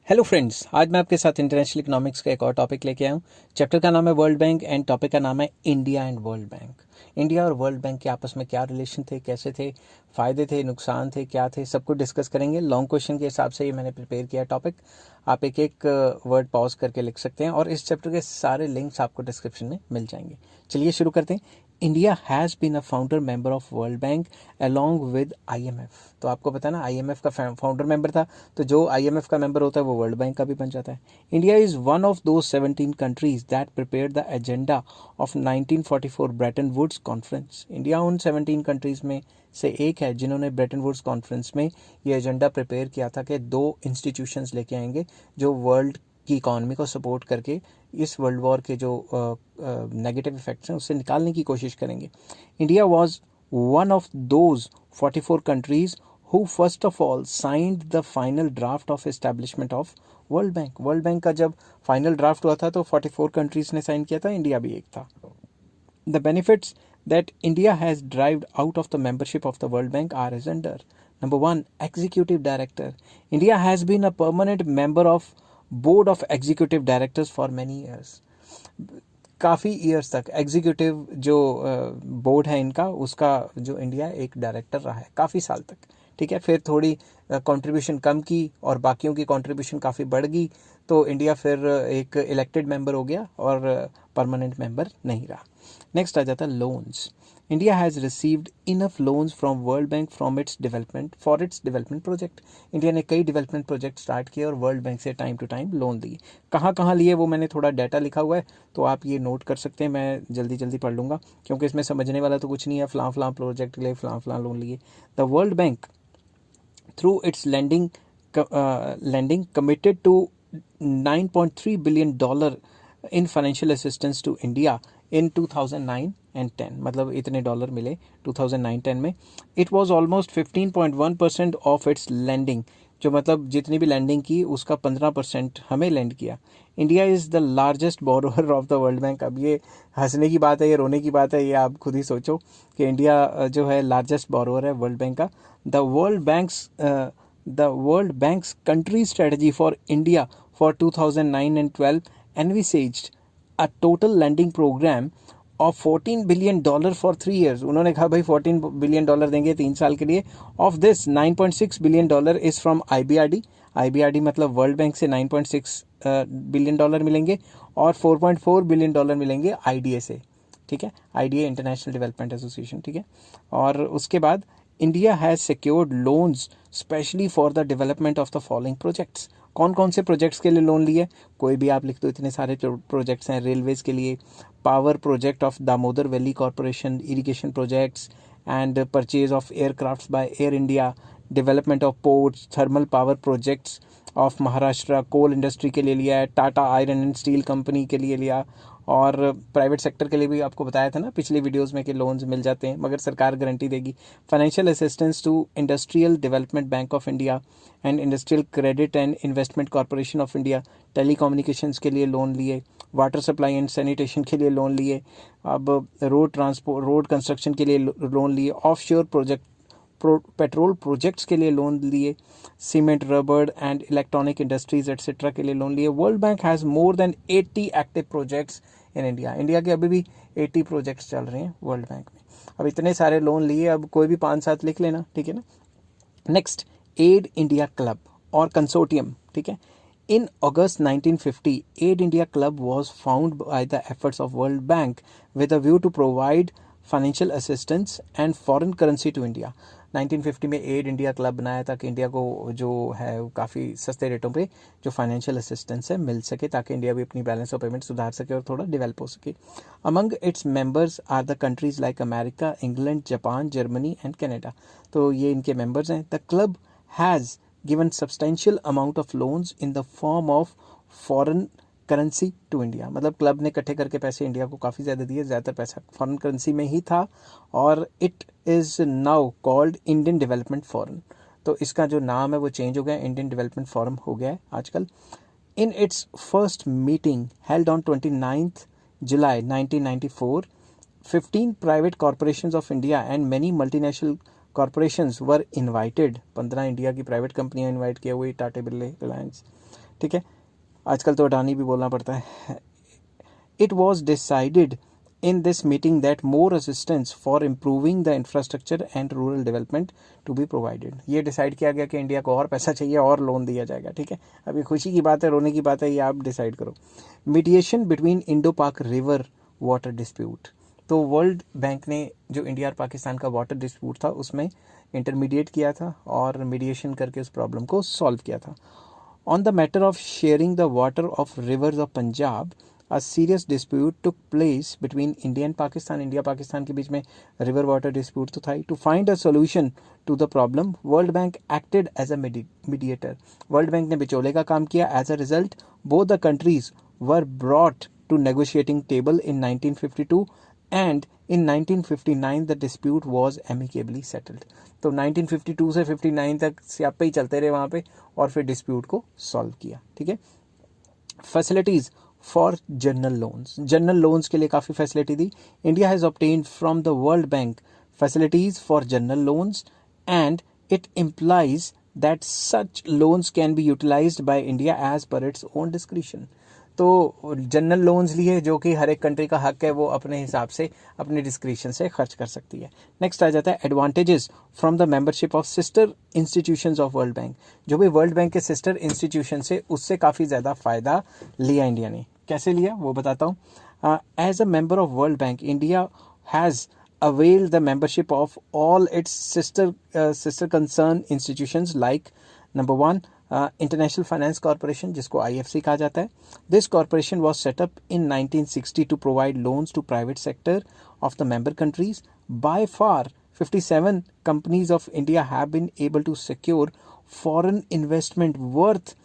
Hello friends, आज मैं आपके साथ इंटरनेशनल इकोनॉमिक्स का एक और टॉपिक लेके आया हूँ। चैप्टर का नाम है वर्ल्ड बैंक एंड टॉपिक का नाम है India and world Bank. India और वर्ल्ड बैंक के आपस में क्या रिलेशन थे, कैसे थे, फ़ायदे थे, नुकसान थे, क्या थे, सब कुछ डिस्कस करेंगे। लॉन्ग क्वेश्चन के हिसाब से ये मैंने प्रिपेयर किया टॉपिक। आप एक एक वर्ड पॉज करके लिख सकते हैं और इस चैप्टर के सारे लिंक्स आपको डिस्क्रिप्शन में मिल जाएंगे। चलिए शुरू करते हैं। India has been a founder member of World Bank along with IMF. तो आपको पता है ना, आईएमएफ का फाउंडर मेंबर था, तो जो आईएमएफ का मेंबर होता है वो वर्ल्ड बैंक का भी बन जाता है। इंडिया इज़ वन ऑफ दो 17 countries that prepare the agenda of 1944 Bretton Woods conference. India उन 17 कंट्रीज में से एक है जिन्होंने ब्रेटन वुड्स कॉन्फ्रेंस में ये एजेंडा प्रिपेयर किया था कि दो इंस्टीट्यूशंस लेके आएंगे जो वर्ल्ड की इकॉनमी को सपोर्ट करके इस वर्ल्ड वॉर के जो नेगेटिव इफेक्ट्स हैं उससे निकालने की कोशिश करेंगे। India was one of those 44 countries who first of all signed the final draft of establishment of world bank. World bank का जब फाइनल ड्राफ्ट हुआ था तो 44 कंट्रीज ने साइन किया था, इंडिया भी एक था। The benefits that India has derived out of the membership of the World Bank are as under. Number one, Executive Director. India has been a permanent member of Board of Executive Directors for many years. काफ़ी years तक executive जो board है इनका, उसका जो India एक director रहा है काफ़ी साल तक। ठीक है, फिर थोड़ी कंट्रीब्यूशन कम की और बाकियों की कंट्रीब्यूशन काफ़ी बढ़ गई, तो इंडिया फिर एक इलेक्टेड मेंबर हो गया और परमानेंट मेंबर नहीं रहा। नेक्स्ट आ जाता है loans. India has received enough loans from world bank from its development for its development project. India ने कई डेवलपमेंट प्रोजेक्ट स्टार्ट किए और वर्ल्ड बैंक से टाइम टू टाइम लोन दिए। कहाँ कहाँ लिए वो मैंने थोड़ा डाटा लिखा हुआ है, तो आप ये नोट कर सकते हैं। मैं जल्दी जल्दी पढ़ लूँगा क्योंकि इसमें समझने वाला तो कुछ नहीं है। फ़लाँ फ़लाँ प्रोजेक्ट के लिए फ़लाँ लोन लिए। The World bank through its lending committed to $9.3 billion in financial assistance to India in 2009 and 10। मतलब इतने डॉलर मिले 2009-10 में। It was almost 15.1% of its lending, जो मतलब जितनी भी लैंडिंग की उसका 15% हमें लैंड किया। India is the largest borrower of the World bank. अब ये हंसने की बात है, ये रोने की बात है, ये आप खुद ही सोचो कि इंडिया जो है लार्जेस्ट बोरोअर है वर्ल्ड बैंक का। The world banks country strategy for India for 2009 and 12 envisaged a total lending program of $14 billion for 3 years। उन्होंने कहा भाई $14 बिलियन देंगे 3 साल के लिए। Of this $9.6 billion is from IBRD। IBRD मतलब वर्ल्ड बैंक से $9.6 बिलियन मिलेंगे और $4.4 बिलियन मिलेंगे IDA से। ठीक है, IDA इंटरनेशनल डेवलपमेंट एसोसिएशन। ठीक है, और उसके बाद India has secured loans specially for the development of the following projects. कौन कौन से प्रोजेक्ट्स के लिए लोन लिए, कोई भी आप लिख दो, इतने सारे प्रोजेक्ट्स हैं। रेलवेज़ के लिए power project of Damodar valley corporation, irrigation projects and purchase of aircrafts by Air India, development of ports, thermal power projects of Maharashtra, coal industry के लिए लिया है, Tata iron and steel company के लिए लिया, और प्राइवेट सेक्टर के लिए भी आपको बताया था ना पिछली वीडियोस में कि लोन्स मिल जाते हैं मगर सरकार गारंटी देगी। Financial assistance to industrial development bank of India and industrial credit and investment corporation of India, telecommunications के लिए लोन लिए, वाटर सप्लाई एंड सैनिटेशन के लिए लोन लिए, अब रोड कंस्ट्रक्शन के लिए लोन लिए, ऑफशोर प्रोजेक्ट पेट्रोल प्रोजेक्ट्स के लिए लोन लिए, cement, rubber and electronic industries etcetera के लिए लोन लिए। World Bank has more than 80 active projects in India. India के अभी भी 80 प्रोजेक्ट्स चल रहे हैं वर्ल्ड बैंक में। अब इतने सारे लोन लिए, अब कोई भी 5-7 लिख लेना, ठीक है ना। नेक्स्ट, एड इंडिया क्लब और कंसोर्टियम। ठीक है, in August 1950 aid India club was found by the efforts of World Bank with a view to provide financial assistance and foreign currency to India. 1950 में एड इंडिया क्लब बनाया ताकि India को जो है काफ़ी सस्ते रेटों पे जो फाइनेंशियल असिस्टेंस है मिल सके, ताकि इंडिया भी अपनी बैलेंस ऑफ पेमेंट सुधार सके और थोड़ा डेवलप हो सके। Among its members are the countries like America, England, Japan, Germany and Canada. तो ये इनके मेंबर्स हैं। The club has given substantial amount of loans in the form of foreign currency to India. मतलब club ने इकट्ठे करके पैसे India को काफ़ी ज़्यादा दिए, ज़्यादातर पैसा फॉरेन करेंसी में ही था, और it is now called Indian development forum. तो इसका जो नाम है वो चेंज हो गया, इंडियन डेवलपमेंट फोरम हो गया है आजकल। In its first meeting held on 29 July 1994, 15 private corporations of India and many multinational corporations were invited. 15 India की प्राइवेट कंपनियां इन्वाइट किए हुए, टाटा, बिरला, रिलायंस। ठीक है, आजकल तो अडानी भी बोलना पड़ता है. It was decided in this meeting that more assistance for improving the infrastructure and rural development to be provided. ये डिसाइड किया गया कि इंडिया को और पैसा चाहिए और लोन दिया जाएगा. ठीक है, अब ये खुशी की बात है, रोने की बात है, ये आप डिसाइड करो. मीडिएशन बिटवीन इंडो पाक रिवर वाटर डिस्प्यूट. तो वर्ल्ड बैंक ने जो इंडिया और पाकिस्तान का वाटर डिस्प्यूट था उसमें इंटरमीडिएट किया था और मीडिएशन करके उस प्रॉब्लम को सॉल्व किया था. On the matter of sharing the water of reverse of Punjab, a serious dispute took place between India and Pakistan. India Pakistan के बीच में रिवर वाटर डिस्प्यूट तो था ही. To find a solution to the problem, World Bank acted as a mediator. World Bank ने बिचौले का काम किया. As a result, both the countries were brought to negotiating table in 1952 and in 1959 the dispute was amicably settled. तो 1952 से 59 तक स्यापे ही चलते रहे वहाँ पे और फिर डिस्प्यूट को सॉल्व किया. ठीक है, facilities for general loans. General loans के लिए काफ़ी फैसिलिटी दी. India has obtained from the World Bank facilities for general loans and it implies that such loans can be utilised by India as per its own discretion. तो general loans लिए जो कि हर एक country का हक है, वो अपने हिसाब से अपने डिस्क्रिशन से खर्च कर सकती है. नेक्स्ट आ जाता है advantages from the membership of sister institutions of World bank. जो भी वर्ल्ड बैंक के सिस्टर इंस्टीट्यूशन से उससे काफ़ी ज़्यादा फ़ायदा लिया इंडिया ने. कैसे लिया वो बताता हूँ. As a member of World Bank, India has availed the membership of all its sister concern institutions like number 1 International Finance Corporation, जिसको IFC कहा जाता है. This corporation was set up in 1960 to provide loans to private sector of the member countries. By far 57 companies of India have been able to secure foreign investment worth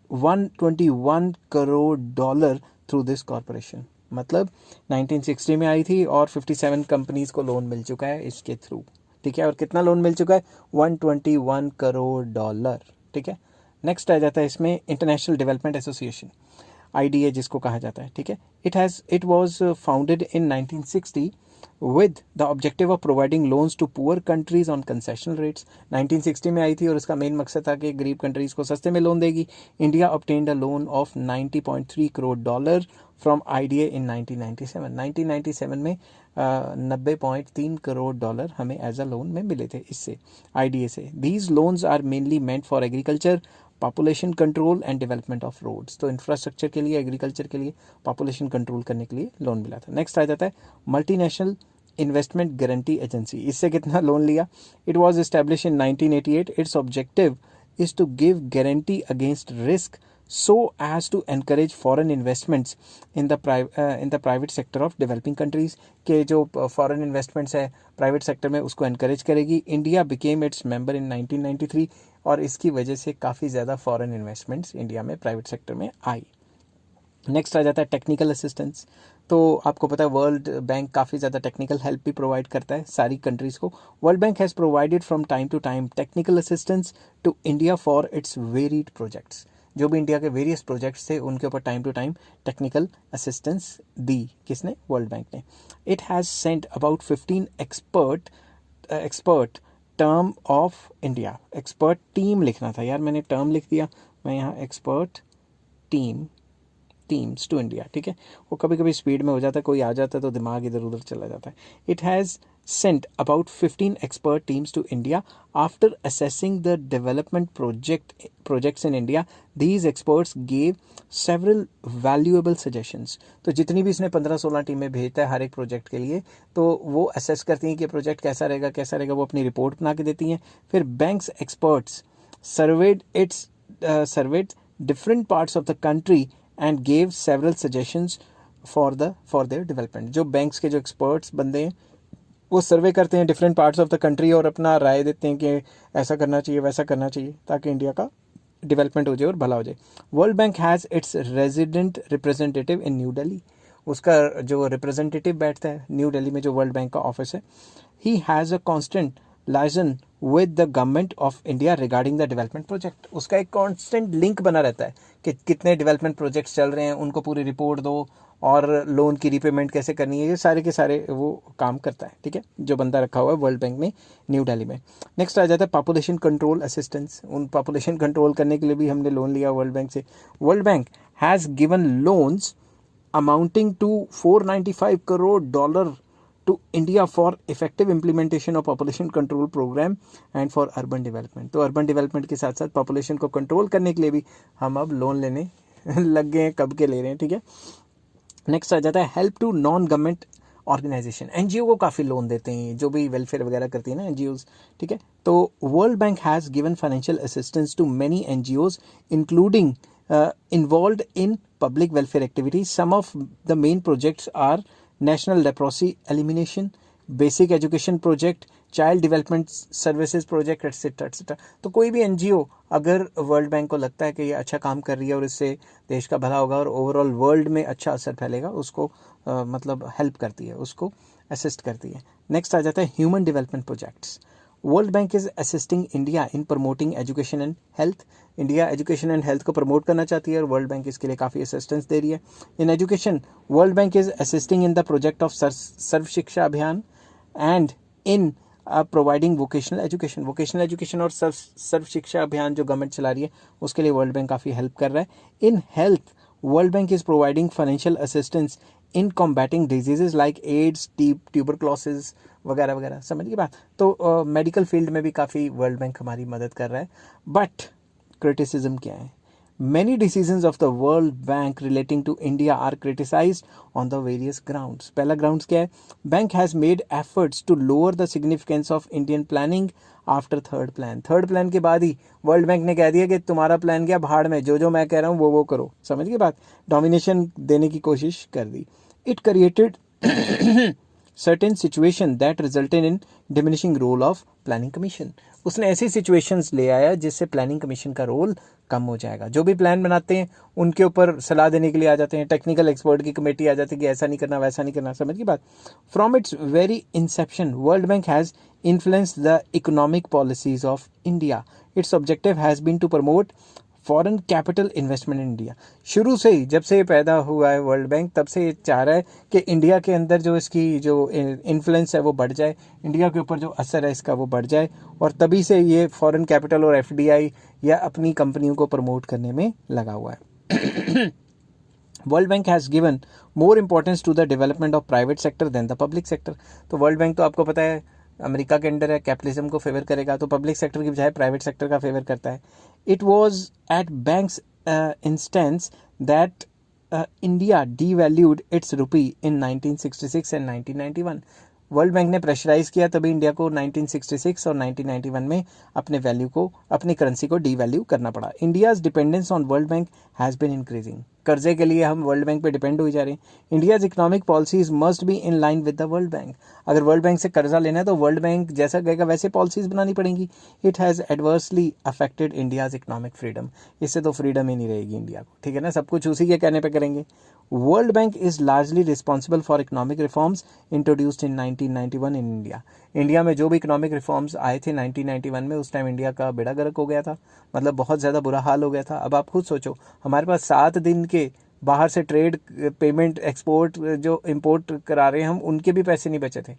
$121 crore through this corporation. मतलब 1960 में आई थी और 57 companies को loan मिल चुका है इसके through. ठीक है, और कितना लोन मिल चुका है? $121 करोड़. ठीक है, नेक्स्ट आ जाता है इसमें इंटरनेशनल डेवलपमेंट एसोसिएशन, IDA जिसको कहा जाता है. ठीक है, it was founded in 1960 with the objective of providing loans to poor countries on concessional rates. 1960 में आई थी और उसका मेन मकसद था कि गरीब कंट्रीज़ को सस्ते में लोन देगी. India obtained a loan of $90.3 crore from IDA in 1997. 1997 में 90.3 करोड़ डॉलर हमें एज अ लोन में मिले थे इससे, IDA से. These loans are mainly meant for agriculture, population control and development of roads. तो इंफ्रास्ट्रक्चर के लिए, एग्रीकल्चर के लिए, पॉपुलेशन कंट्रोल करने के लिए लोन मिला था. नेक्स्ट आ जाता है मल्टीनेशनल इन्वेस्टमेंट गारंटी एजेंसी. इससे कितना लोन लिया? It was establish in 1988. Its objective is to give guarantee against risk so as to encourage foreign investments in the private sector of developing countries. के जो foreign investments है private sector में उसको encourage करेगी. India became its member in 1993 और इसकी वजह से काफ़ी ज़्यादा foreign investments इंडिया में प्राइवेट सेक्टर में आई. नेक्स्ट आ जाता है टेक्निकल असिस्टेंस. तो आपको पता है वर्ल्ड बैंक काफ़ी ज़्यादा टेक्निकल हेल्प भी प्रोवाइड करता है सारी कंट्रीज़ को. World Bank has provided from time to time technical assistance to India for its varied projects. जो भी इंडिया के वेरियस प्रोजेक्ट्स थे उनके ऊपर time to time technical assistance दी. किसने? वर्ल्ड बैंक ने. It has sent about 15 expert term of India. Expert team लिखना था यार, मैंने टर्म लिख दिया. मैं यहाँ एक्सपर्ट टीम्स टू इंडिया. ठीक है, वो कभी कभी स्पीड में हो जाता है, कोई आ जाता है तो दिमाग इधर उधर चला जाता है. It has sent about 15 expert teams to India after assessing the development projects in India. These experts gave several valuable suggestions. तो जितनी भी इसने 15-16 टीमें भेजता है हर एक प्रोजेक्ट के लिए, तो वो असेस करती हैं कि प्रोजेक्ट कैसा रहेगा, वो अपनी रिपोर्ट बना के देती हैं. फिर banks experts surveyed different parts of the country and gave several suggestions for their development. जो बैंक्स के जो एक्सपर्ट्स बंदे हैं वो सर्वे करते हैं different parts of the country और अपना राय देते हैं कि ऐसा करना चाहिए, वैसा करना चाहिए, ताकि इंडिया का डेवलपमेंट हो जाए और भला हो जाए. World Bank has its resident representative in new Delhi. उसका जो रिप्रेजेंटेटिव बैठता है न्यू दिल्ली में, जो वर्ल्ड बैंक का ऑफिस है, he has a constant liaison with the government of India regarding the development project. उसका एक कॉन्स्टेंट लिंक बना रहता है कि कितने डेवलपमेंट प्रोजेक्ट्स चल रहे हैं, उनको पूरी रिपोर्ट दो और लोन की रीपेमेंट कैसे करनी है, ये सारे के सारे वो काम करता है, ठीक है, जो बंदा रखा हुआ है वर्ल्ड बैंक में न्यू दिल्ली में। नेक्स्ट आ जाता है पॉपुलेशन कंट्रोल असिस्टेंस। उन पॉपुलेशन कंट्रोल करने के लिए भी हमने लोन लिया वर्ल्ड बैंक से। World Bank has given loans amounting to $495 crore to India for effective implementation of population control program and for urban development। तो urban development के साथ साथ population को control करने के लिए भी हम अब लोन लेने लग गए हैं, कब के ले रहे हैं, ठीक है। नेक्स्ट आ जाता है help to non government organisation. NGO को काफ़ी लोन देते हैं, जो भी वेलफेयर वगैरह करती है ना एनजीओज, ठीक है। तो World Bank has given financial assistance to many NGOs including involved in public welfare activities. Some of the main projects are National Leprosy Elimination, Basic Education Project, Child Development Services Project, etc. etc. तो कोई भी NGO अगर world bank को लगता है कि ये अच्छा काम कर रही है और इससे देश का भला होगा और ओवरऑल वर्ल्ड में अच्छा असर फैलेगा, उसको मतलब हेल्प करती है, उसको असिस्ट करती है। नेक्स्ट आ जाता है human development projects. World Bank is assisting India in promoting education and health. India education and health को प्रमोट करना चाहती है और वर्ल्ड बैंक इसके लिए काफ़ी असिस्टेंस दे रही है। In education World Bank is assisting in the project of Sarva Shiksha Abhiyan and in providing vocational education और सर्व शिक्षा अभियान जो गवर्नमेंट चला रही है उसके लिए वर्ल्ड बैंक काफ़ी हेल्प कर रहा है। In health World Bank is providing financial assistance in combating diseases like AIDS, tuberculosis वगैरह वगैरह, समझ की बात। तो मेडिकल फील्ड में भी काफ़ी वर्ल्ड बैंक हमारी मदद कर रहा है। बट क्रिटिसिज्म क्या है? Many decisions of the World Bank relating to India are criticized on the various grounds. पहला grounds क्या है? Bank has made efforts to lower the significance of Indian planning after third plan. Third plan के बाद ही world Bank ने कह दिया कि तुम्हारा प्लान क्या भाड़ में, जो मैं कह रहा हूँ वो करो, समझ गए बात। डोमिनेशन देने की कोशिश कर दी। It created certain situation that resulted in diminishing role of planning commission। उसने ऐसी सिचुएशंस ले आया जिससे प्लानिंग कमीशन का रोल कम हो जाएगा। जो भी प्लान बनाते हैं उनके ऊपर सलाह देने के लिए आ जाते हैं, टेक्निकल एक्सपर्ट की कमेटी आ जाती है कि ऐसा नहीं करना वैसा नहीं करना, समझ की बात। From its very inception World Bank has influenced the economic policies of India. Its objective has been to promote foreign capital investment in India. शुरू से ही जब से ये पैदा हुआ है वर्ल्ड बैंक, तब से ये चाह रहा है कि इंडिया के अंदर जो इसकी जो इन्फ्लुएंस है वो बढ़ जाए, इंडिया के ऊपर जो असर है इसका वो बढ़ जाए, और तभी से ये फॉरेन कैपिटल और एफडीआई या अपनी कंपनियों को प्रमोट करने में लगा हुआ है। World Bank has given more importance to the development of private sector than the public sector. तो वर्ल्ड बैंक तो आपको पता है अमेरिका के अंडर है, कैपिटलिज्म को फेवर करेगा, तो पब्लिक सेक्टर की बजाय प्राइवेट सेक्टर का फेवर करता है। It was at bank's instance that India devalued its rupee in 1966 and 1991। World Bank ने प्रेशराइज किया, तभी इंडिया को 1966 और 1991 में अपने वैल्यू को, अपनी करेंसी को डीवैल्यू करना पड़ा। India's dependence on world Bank has been increasing. कर्जे के लिए हम वर्ल्ड बैंक पे डिपेंड हो जा रहे हैं। India's economic policies must be in line with the World bank. अगर वर्ल्ड बैंक से कर्जा लेना है तो वर्ल्ड बैंक जैसा कहेगा वैसे पॉलिसीज बनानी पड़ेंगी। It has adversely affected India's economic freedom. इससे तो फ्रीडम ही नहीं रहेगी इंडिया को, ठीक है ना, सब कुछ उसी के कहने पे करेंगे। World Bank is largely responsible for economic reforms introduced in 1991 in India. India में जो भी इकोनॉमिक रिफॉर्म्स आए थे 1991 में, उस टाइम इंडिया का बेड़ा गर्क हो गया था, मतलब बहुत ज़्यादा बुरा हाल हो गया था। अब आप खुद सोचो, हमारे पास 7 दिन के बाहर से ट्रेड, पेमेंट, एक्सपोर्ट, जो इंपोर्ट करा रहे हैं हम, उनके भी पैसे नहीं बचे थे।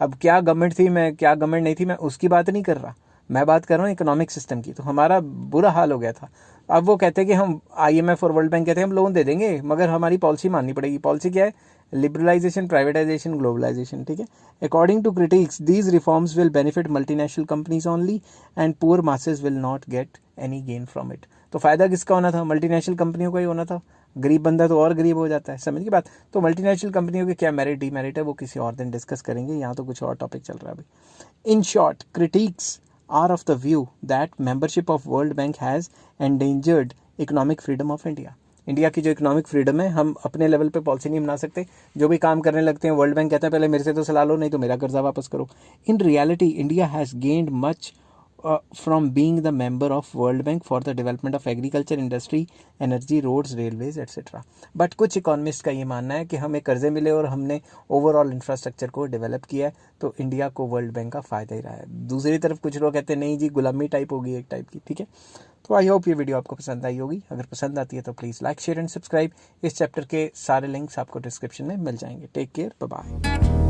अब क्या गवर्नमेंट थी, मैं क्या गवर्नमेंट नहीं थी, मैं उसकी बात नहीं कर रहा, मैं बात कर रहा हूँ इकोनॉमिक सिस्टम की। तो हमारा बुरा हाल हो गया था। अब वो कहते हैं कि हम IMF और वर्ल्ड बैंक कहते हैं हम लोन दे देंगे, मगर हमारी पॉलिसी माननी पड़ेगी। पॉलिसी क्या है? लिबरलाइजेशन, प्राइवेटाइजेशन, ग्लोबलाइजेशन, ठीक है। According to critics these reforms will benefit multinational companies only and poor masses will not get any gain from it. तो फायदा किसका होना था? मल्टीनेशनल कंपनियों का ही होना था। गरीब बंदा तो और गरीब हो जाता है, समझ की बात। तो मल्टीनेशनल कंपनियों के क्या मेरिट डीमेरिट है वो किसी और दिन डिस्कस करेंगे, यहाँ तो कुछ और टॉपिक चल रहा है अभी। In short, critics are of the view that membership of World Bank has endangered economic freedom of India। India की जो इकोनॉमिक फ्रीडम है, हम अपने लेवल पे पॉलिसी नहीं बना सकते, जो भी काम करने लगते हैं वर्ल्ड बैंक कहता है पहले मेरे से तो सलाह लो, नहीं तो मेरा कर्जा वापस करो। In reality India has gained much from being the member of World Bank for the development of agriculture, industry, energy, roads, railways, etc. But कुछ इकोनॉमिस्ट का ये मानना है कि हमें कर्जे मिले और हमने ओवरऑल इंफ्रास्ट्रक्चर को डेवलप किया है तो इंडिया को वर्ल्ड बैंक का फ़ायदा ही रहा है। दूसरी तरफ कुछ लोग कहते हैं नहीं जी, गुलामी टाइप होगी एक टाइप की। ठीक है, तो आई होप ये वीडियो आपको पसंद आई होगी। अगर पसंद आती है तो please like, share and subscribe. इस चैप्टर के सारे लिंक्स आपको डिस्क्रिप्शन में मिल जाएंगे। Take care, bye bye.